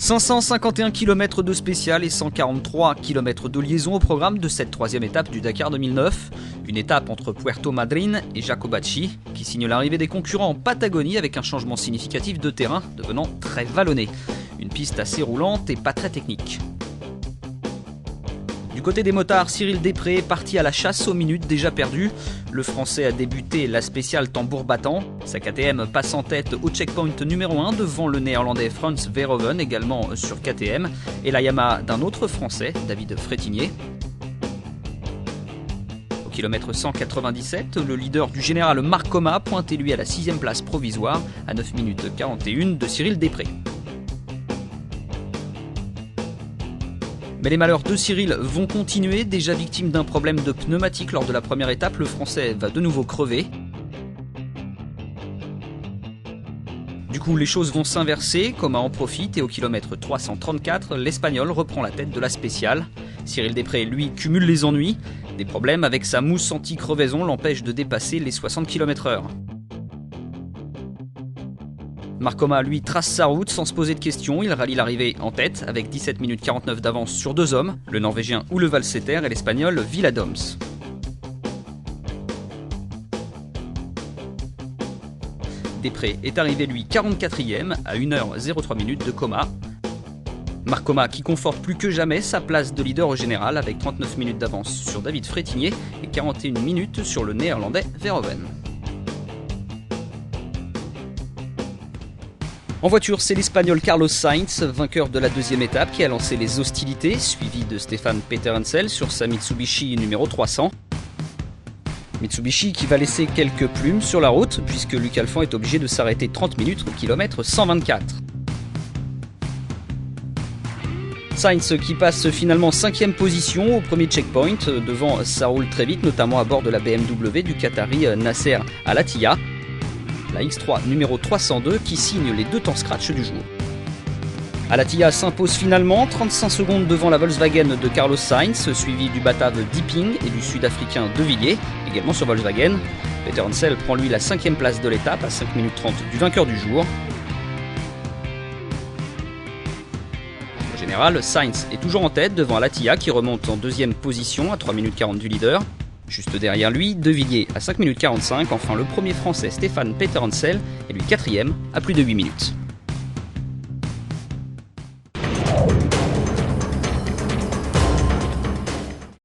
551 km de spécial et 143 km de liaison au programme de cette troisième étape du Dakar 2009. Une étape entre Puerto Madryn et Jacobacci qui signe l'arrivée des concurrents en Patagonie avec un changement significatif de terrain devenant très vallonné. Une piste assez roulante et pas très technique. Du côté des motards, Cyril Després est parti à la chasse aux minutes déjà perdues. Le Français a débuté la spéciale tambour battant. Sa KTM passe en tête au checkpoint numéro 1 devant le Néerlandais Frans Verhoeven, également sur KTM, et la Yamaha d'un autre Français, David Frétinier. Au kilomètre 197, le leader du général Marc Coma pointait lui à la 6e place provisoire à 9 minutes 41 de Cyril Després. Mais les malheurs de Cyril vont continuer. Déjà victime d'un problème de pneumatique lors de la première étape, le Français va de nouveau crever. Du coup, les choses vont s'inverser, Coma en profite et au kilomètre 334, l'Espagnol reprend la tête de la spéciale. Cyril Després, lui, cumule les ennuis. Des problèmes avec sa mousse anti-crevaison l'empêchent de dépasser les 60 km/h. Marc Coma, lui, trace sa route sans se poser de questions. Il rallie l'arrivée en tête avec 17 minutes 49 d'avance sur deux hommes, le Norvégien Ole Valseter et l'Espagnol Villadoms. Després est arrivé, lui, 44e à 1h03 minutes de Coma. Marc Coma qui conforte plus que jamais sa place de leader au général avec 39 minutes d'avance sur David Frétinier et 41 minutes sur le Néerlandais Verhoeven. En voiture, c'est l'Espagnol Carlos Sainz, vainqueur de la deuxième étape, qui a lancé les hostilités, suivi de Stefan Peterhansel sur sa Mitsubishi numéro 300. Mitsubishi qui va laisser quelques plumes sur la route, puisque Luc Alphand est obligé de s'arrêter 30 minutes au kilomètre 124. Sainz qui passe finalement 5e position au premier checkpoint, devant ça roule très vite, notamment à bord de la BMW du Qatari Nasser Al-Attiyah. La X3 numéro 302 qui signe les deux temps scratch du jour. Al-Attiyah s'impose finalement 35 secondes devant la Volkswagen de Carlos Sainz, suivi du Batave Deeping et du Sud-Africain De Villiers, également sur Volkswagen. Peterhansel prend lui la 5e place de l'étape à 5 minutes 30 du vainqueur du jour. Au général, Sainz est toujours en tête devant Al-Attiyah qui remonte en 2e position à 3 minutes 40 du leader. Juste derrière lui, De Villiers à 5 minutes 45, enfin le premier français Stefan Peterhansel est lui 4e à plus de 8 minutes.